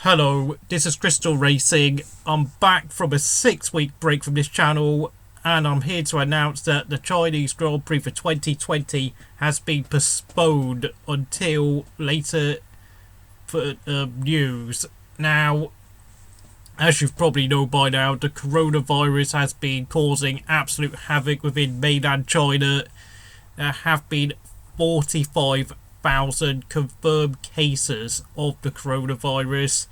Hello, this is Crystal Racing. I'm back from a 6-week break from this channel, and I'm here to announce that the Chinese Grand Prix for 2020 has been postponed until later for news. Now, as you've probably known by now, the coronavirus has been causing absolute havoc within mainland China. There have been 45,000 confirmed cases of the coronavirus.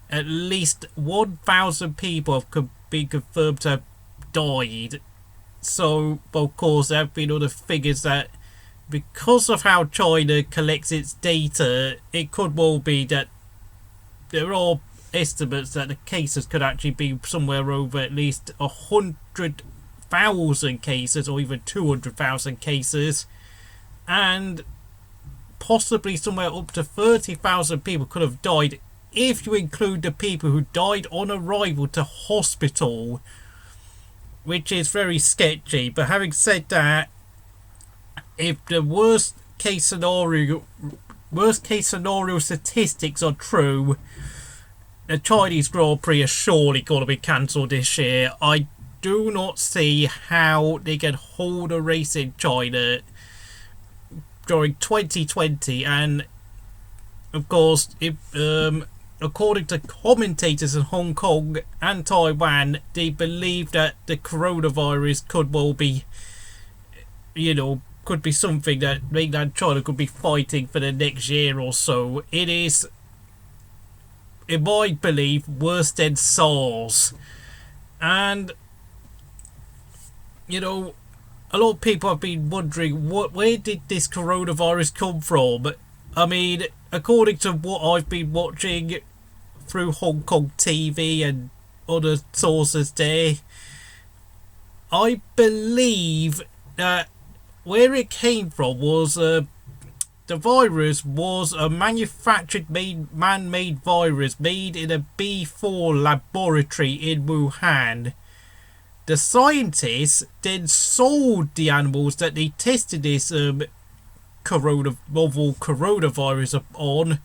At least 1,000 people have been confirmed to have died. So, of course, there have been other figures that, because of how China collects its data, it could well be that there are estimates that the cases could actually be somewhere over at least 100,000 cases or even 200,000 cases, and possibly somewhere up to 30,000 people could have died if you include the people who died on arrival to hospital, which is very sketchy. But having said that, if the worst case scenario statistics are true, the Chinese Grand Prix is surely going to be cancelled this year. I do not see how they can hold a race in China during 2020, and of course, according to commentators in Hong Kong and Taiwan, they believe that the coronavirus could well be, could be something that mainland China could be fighting for the next year or so. It is, in my belief, worse than SARS. And, a lot of people have been wondering, where did this coronavirus come from? I mean, according to what I've been watching through Hong Kong TV and other sources there, I believe that where it came from was the virus was a manufactured man-made virus made in a B4 laboratory in Wuhan. The scientists then sold the animals that they tested this novel coronavirus on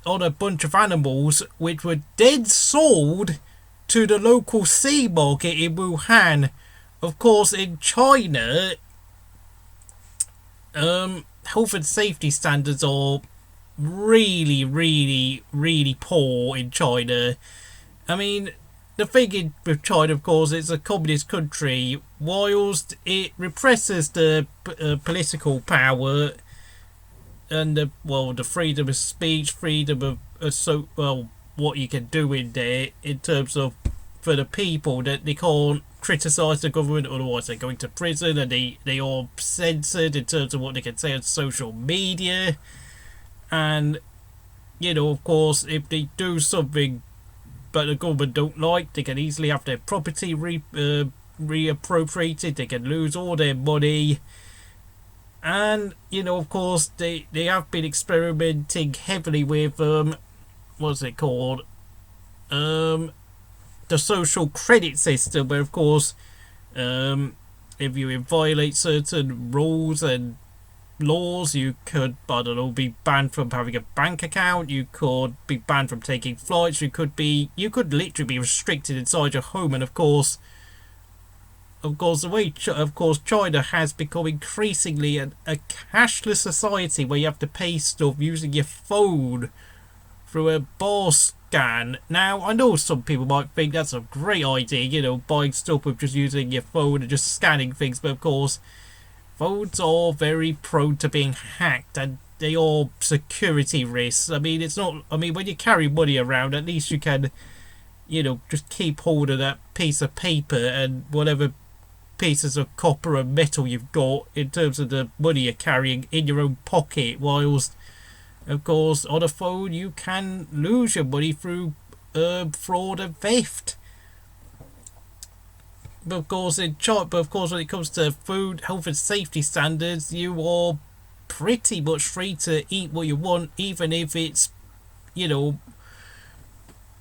a bunch of animals, which were then sold to the local sea market in Wuhan. Of course, in China, health and safety standards are really, really, really poor in China. I mean, the thing with China, of course, it's a communist country. Whilst it represses the political power and the freedom of speech, freedom of what you can do in there in terms of for the people, that they can't criticise the government, otherwise they're going to prison, and they are censored in terms of what they can say on social media. And of course, if they do something but the government don't like, they can easily have their property reappropriated, they can lose all their money. And of course, they have been experimenting heavily with what's it called, the social credit system, where of course if you violate certain rules and laws, you could, be banned from having a bank account, you could be banned from taking flights, you could literally be restricted inside your home. And of course China has become increasingly a cashless society, where you have to pay stuff using your phone through a bar scan. Now, I know some people might think that's a great idea, buying stuff with just using your phone and just scanning things, but of course, phones are very prone to being hacked, and they are security risks. I mean, when you carry money around, at least you can, just keep hold of that piece of paper and whatever pieces of copper and metal you've got in terms of the money you're carrying in your own pocket, whilst of course on a phone you can lose your money through fraud and theft. But of course when it comes to food, health and safety standards, you are pretty much free to eat what you want, even if it's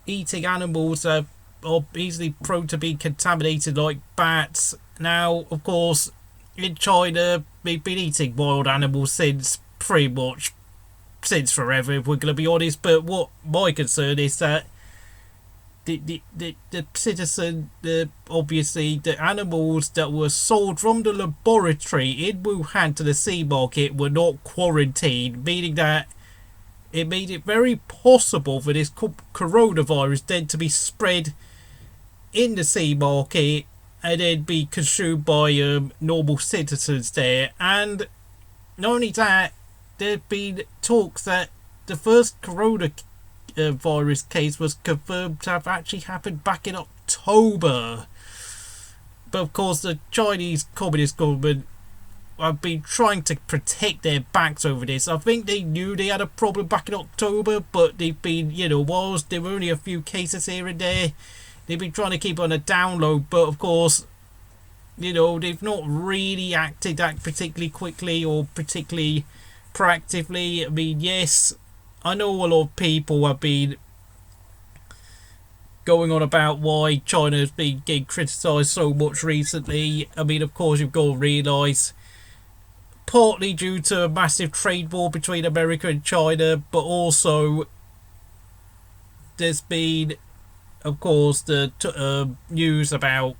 eating animals that are easily prone to be contaminated, like bats. Now, of course, in China, they've been eating wild animals since pretty much since forever, if we're going to be honest. But what my concern is that the citizen, obviously the animals that were sold from the laboratory in Wuhan to the sea market were not quarantined, meaning that it made it very possible for this coronavirus then to be spread in the sea market and then be consumed by normal citizens there. And not only that, there have been talks that the first coronavirus case was confirmed to have actually happened back in October. But of course, the Chinese Communist government have been trying to protect their backs over this. I think they knew they had a problem back in October, but they've been, whilst there were only a few cases here and there, they've been trying to keep on a down low. But of course, they've not really acted that particularly quickly or particularly proactively. I mean, yes, I know a lot of people have been going on about why China has been getting criticised so much recently. I mean, of course, you've got to realise, partly due to a massive trade war between America and China, but also there's been, of course, the news about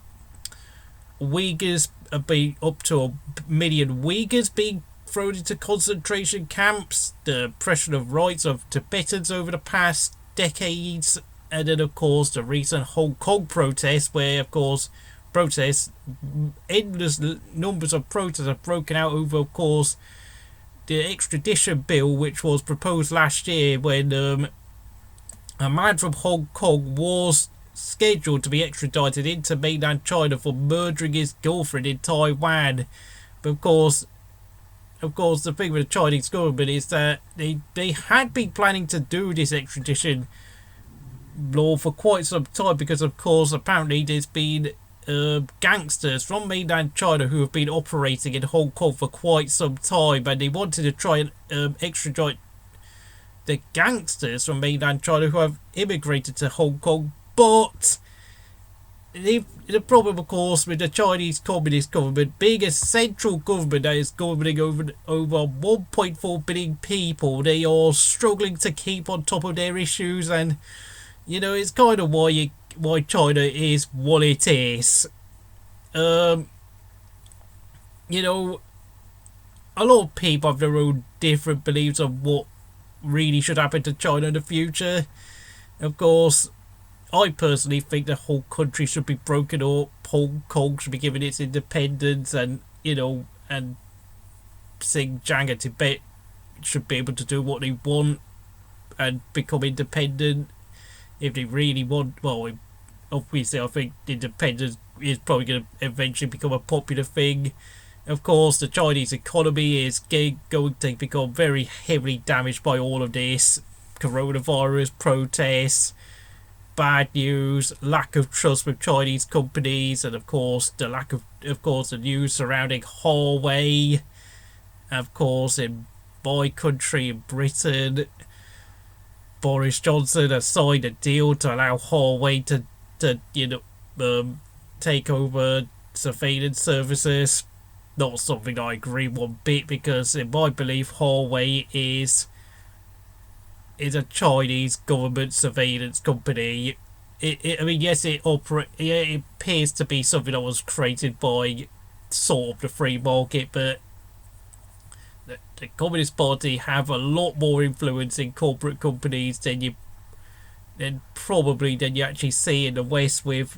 Uyghurs, being up to 1 million Uyghurs being thrown into concentration camps, the oppression of rights of Tibetans over the past decades, and then of course the recent Hong Kong protests, where of course endless numbers of protests have broken out over, of course, the extradition bill which was proposed last year, when a man from Hong Kong was scheduled to be extradited into mainland China for murdering his girlfriend in Taiwan. But of course, the thing with the Chinese government is that they had been planning to do this extradition law for quite some time, because of course apparently there's been gangsters from mainland China who have been operating in Hong Kong for quite some time, and they wanted to try and extradite the gangsters from mainland China who have immigrated to Hong Kong. But the problem, of course, with the Chinese Communist government being a central government that is governing over 1.4 billion people, they are struggling to keep on top of their issues, and it's kind of why China is what it is. A lot of people have their own different beliefs on what really should happen to China in the future. Of course, I personally think the whole country should be broken up. Hong Kong should be given its independence, and and Xinjiang and Tibet should be able to do what they want and become independent if they really want. Well, obviously, I think independence is probably going to eventually become a popular thing. Of course, the Chinese economy is going to become very heavily damaged by all of this coronavirus, protests, bad news, lack of trust with Chinese companies, and of course the lack of course the news surrounding Huawei. Of course, in my country, in Britain, Boris Johnson has signed a deal to allow Huawei to take over surveillance services. Not something I agree one bit, because in my belief Huawei is a Chinese government surveillance company. I mean, yes, it appears to be something that was created by sort of the free market, but the Communist Party have a lot more influence in corporate companies than you actually see in the West, with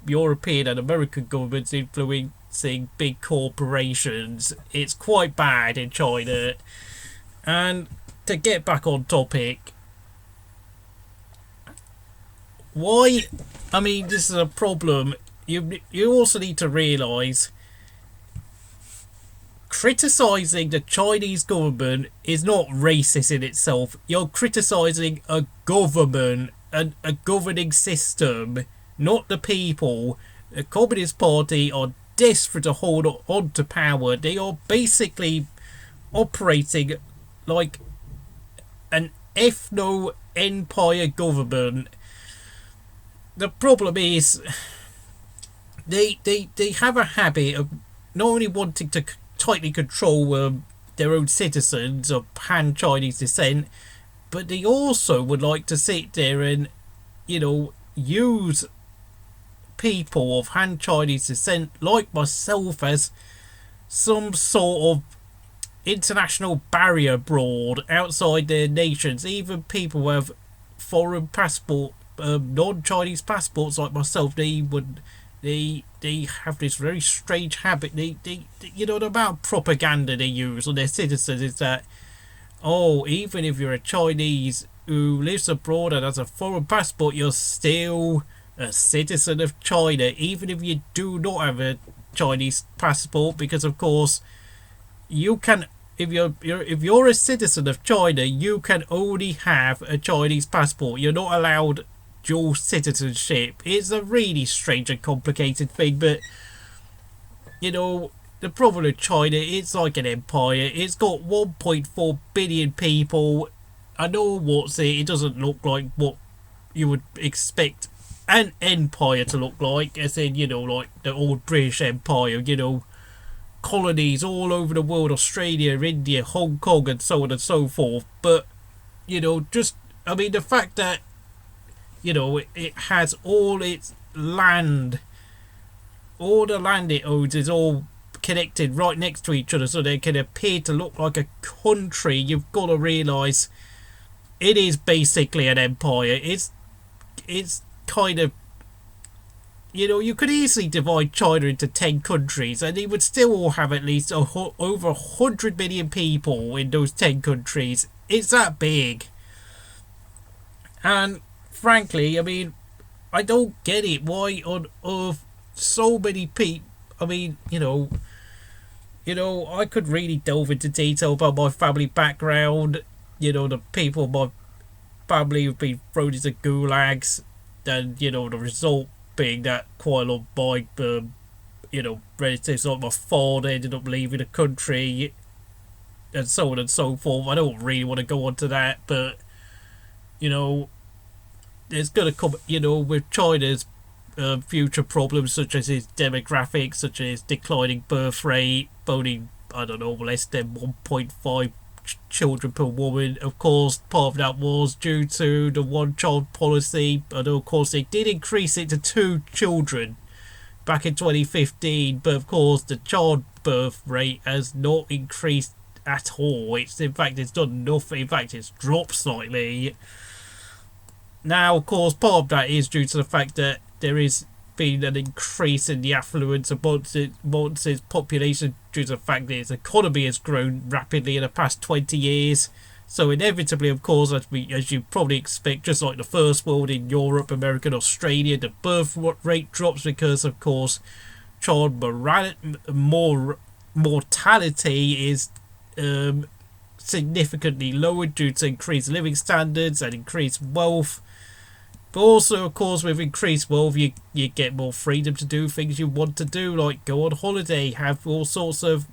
European and American governments influencing big corporations. It's quite bad in China. And to get back on topic, this is a problem. You also need to realise, criticising the Chinese government is not racist in itself. You're criticising a government and a governing system, not the people. The Communist Party are desperate to hold on to power. They are basically operating like an ethno-empire government. The problem is they have a habit of not only wanting to tightly control their own citizens of Han Chinese descent, but they also would like to sit there and, use people of Han Chinese descent like myself as some sort of international barrier abroad outside their nations. Even people who have foreign passport, non-Chinese passports like myself, they have this very strange habit. They the amount of propaganda they use on their citizens is that, oh, even if you're a Chinese who lives abroad and has a foreign passport, you're still a citizen of China, even if you do not have a Chinese passport, because of course you can, if you're a citizen of China, you can only have a Chinese passport. You're not allowed dual citizenship. It's a really strange and complicated thing, but the problem with China, it's like an empire. It's got 1.4 billion people. I know it doesn't look like what you would expect an empire to look like, as in, like the old British Empire, colonies all over the world, Australia, India, Hong Kong, and so on and so forth. But, the fact that, it has all its land, all the land it owns is all connected right next to each other, so they can appear to look like a country. You've got to realise it is basically an empire. It's kind of, you could easily divide China into 10 countries and they would still all have at least over 100 million people in those 10 countries. It's that big. And frankly, I don't get it. Why on earth so many people? I could really delve into detail about my family background. The people in my family who've been thrown into gulags, and the result being that quite a lot of my relatives like my father ended up leaving the country, and so on and so forth. I don't really want to go on to that, but there's going to come, with China's future problems, such as its demographics, such as declining birth rate, only, I don't know, less than 1.5 children per woman. Of course, part of that was due to the one-child policy, and of course they did increase it to 2 children back in 2015, but of course the childbirth rate has not increased at all. It's done nothing. In fact, it's dropped slightly. Now, of course, part of that is due to the fact that there is been an increase in the affluence amongst its population due to the fact that its economy has grown rapidly in the past 20 years. So inevitably, of course, as you probably expect, just like the first world in Europe, America and Australia, the birth rate drops because, of course, child mortality is significantly lower due to increased living standards and increased wealth. But also, of course, with increased wealth, you get more freedom to do things you want to do, like go on holiday, have all sorts of,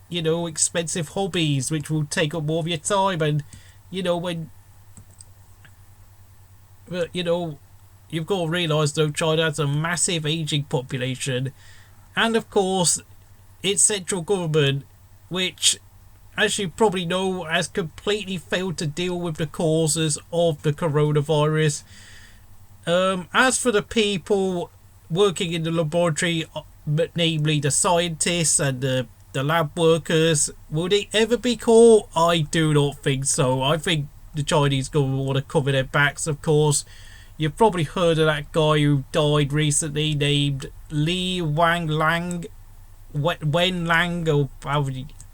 expensive hobbies, which will take up more of your time. And, you've got to realise, though, China has a massive ageing population. And, of course, its central government, which, as you probably know, has completely failed to deal with the causes of the coronavirus. As for the people working in the laboratory, namely the scientists and the lab workers, will they ever be caught? I do not think so. I think the Chinese government want to cover their backs, of course. You've probably heard of that guy who died recently named Li Wen Lang, or however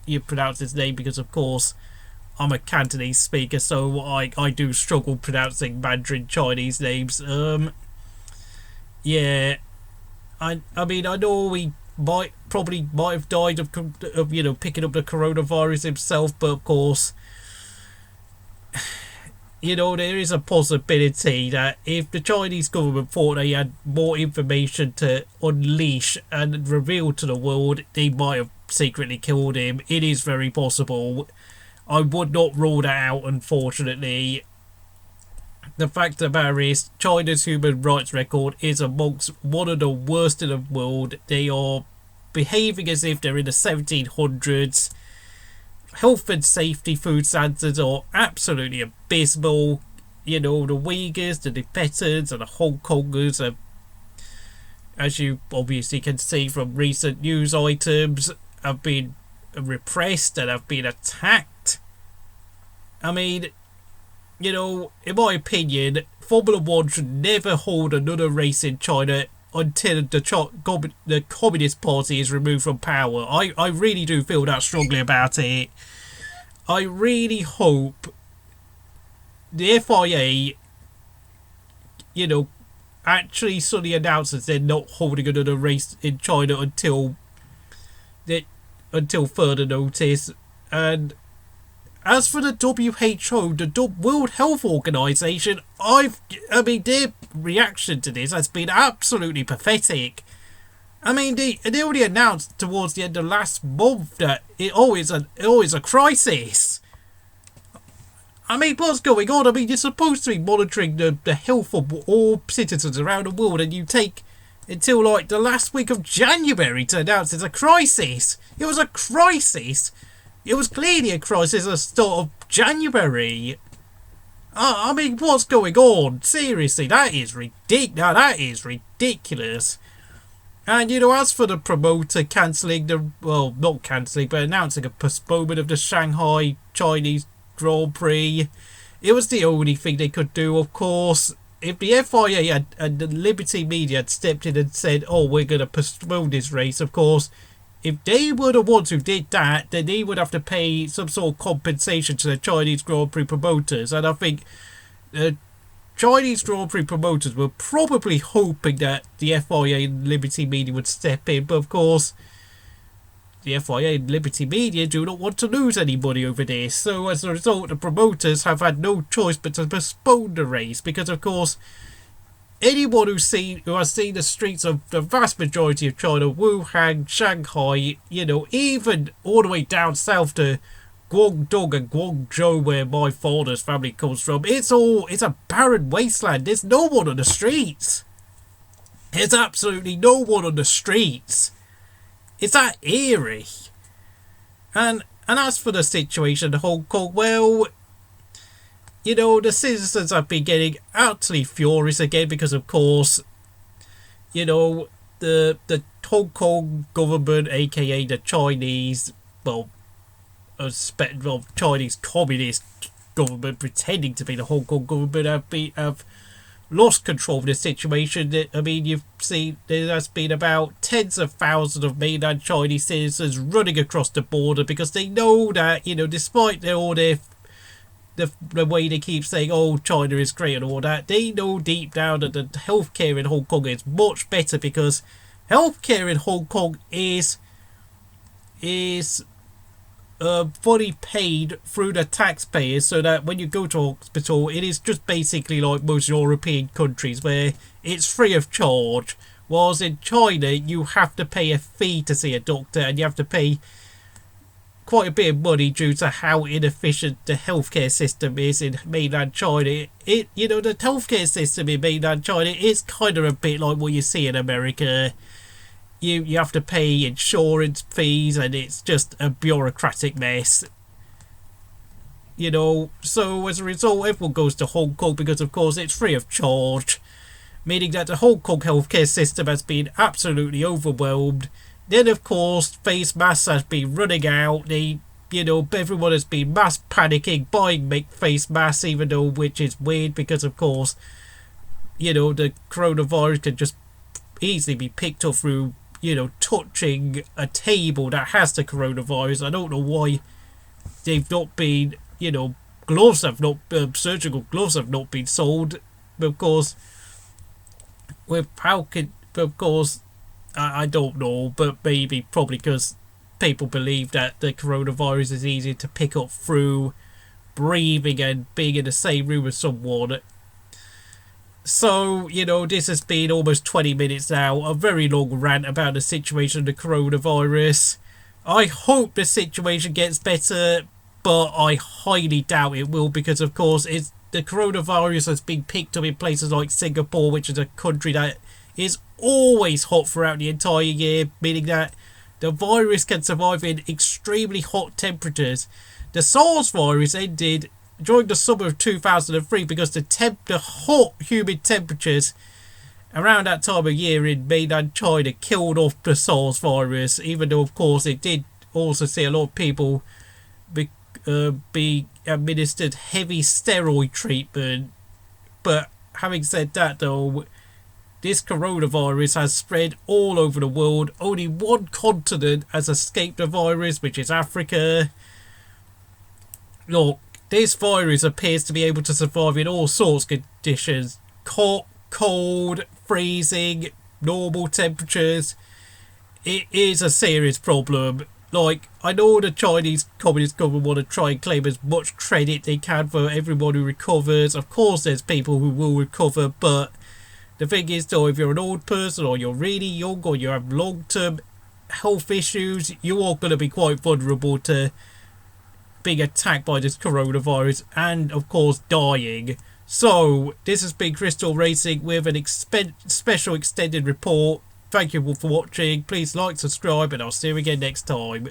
you pronounce his name, because of course I'm a Cantonese speaker, so I do struggle pronouncing Mandarin Chinese names. Yeah, I know he might have died of picking up the coronavirus himself, but of course, there is a possibility that if the Chinese government thought they had more information to unleash and reveal to the world, they might have secretly killed him. It is very possible. I would not rule that out, unfortunately. The fact of the matter is, China's human rights record is amongst one of the worst in the world. They are behaving as if they're in the 1700s. health and safety food standards are absolutely abysmal. You know, the Uyghurs, the Tibetans, and the Hong Kongers are, as you obviously can see from recent news items, have been repressed and have been attacked. I mean, you know, in my opinion, Formula One should never hold another race in China until the Communist Party is removed from power. I really do feel that strongly about it. I really hope the FIA, you know, actually suddenly announces they're not holding another race in China until further notice. And as for the WHO, the World Health Organization, I mean, their reaction to this has been absolutely pathetic. I mean, they already announced towards the end of last month that it always a crisis. I mean, what's going on? I mean, you're supposed to be monitoring the health of all citizens around the world, and you take until like the last week of January to announce it's a crisis. It was a crisis. It was clearly a crisis at the start of January. I mean, what's going on? Seriously, that is ridiculous. Now, that is ridiculous. And, you know, as for the promoter cancelling not cancelling, but announcing a postponement of the Shanghai Chinese Grand Prix, it was the only thing they could do, of course. If the FIA and the Liberty Media had stepped in and said, oh, we're going to postpone this race, of course, if they were the ones who did that, then they would have to pay some sort of compensation to the Chinese Grand Prix promoters. And I think the Chinese Grand Prix promoters were probably hoping that the FIA and Liberty Media would step in. But of course, the FIA and Liberty Media do not want to lose any money over this. So as a result, the promoters have had no choice but to postpone the race. Because of course, anyone who has seen the streets of the vast majority of China, Wuhan, Shanghai, you know, even all the way down south to Guangdong and Guangzhou, where my father's family comes from, it's a barren wasteland. There's no one on the streets. There's absolutely no one on the streets. It's that eerie. And as for the situation in Hong Kong, well, you know, the citizens have been getting utterly furious again because, of course, you know, the Hong Kong government, aka the Chinese, Chinese Communist government pretending to be the Hong Kong government have lost control of the situation. I mean, you've seen there has been about tens of thousands of mainland Chinese citizens running across the border because they know that, you know, despite the way they keep saying, oh, China is great and all that, they know deep down that the healthcare in Hong Kong is much better because healthcare in Hong Kong is fully paid through the taxpayers, so that when you go to hospital, it is just basically like most European countries where it's free of charge, whilst in China you have to pay a fee to see a doctor, and you have to pay quite a bit of money due to how inefficient the healthcare system is in mainland China. The healthcare system in mainland China is kind of a bit like what you see in America. You have to pay insurance fees, and it's just a bureaucratic mess. You know, so as a result, everyone goes to Hong Kong because, of course, it's free of charge, meaning that the Hong Kong healthcare system has been absolutely overwhelmed. Then, of course, face masks has been running out. Everyone has been mass panicking, buying face masks, even though, which is weird because, of course, you know, the coronavirus can just easily be picked up through, you know, touching a table that has the coronavirus. I don't know why they've not been, you know, surgical gloves have not been sold. But of course, I don't know, but probably because people believe that the coronavirus is easier to pick up through breathing and being in the same room with someone. So, you know, this has been almost 20 minutes now, a very long rant about the situation of the coronavirus. I hope the situation gets better, but I highly doubt it will because, of course, the coronavirus has been picked up in places like Singapore, which is a country that is always hot throughout the entire year, meaning that The virus can survive in extremely hot temperatures. The SARS virus ended during the summer of 2003 because the hot, humid temperatures around that time of year in mainland China killed off the SARS virus, even though, of course, it did also see a lot of people be administered heavy steroid treatment. But having said that, though, this coronavirus has spread all over the world. Only one continent has escaped the virus, which is Africa. Look, this virus appears to be able to survive in all sorts of conditions. Hot, cold, freezing, normal temperatures. It is a serious problem. Like, I know the Chinese Communist government want to try and claim as much credit they can for everyone who recovers. Of course, there's people who will recover, but the thing is, though, if you're an old person or you're really young or you have long-term health issues, you are going to be quite vulnerable to being attacked by this coronavirus and, of course, dying. So, this has been Crystal Racing with an special extended report. Thank you all for watching. Please like, subscribe, and I'll see you again next time.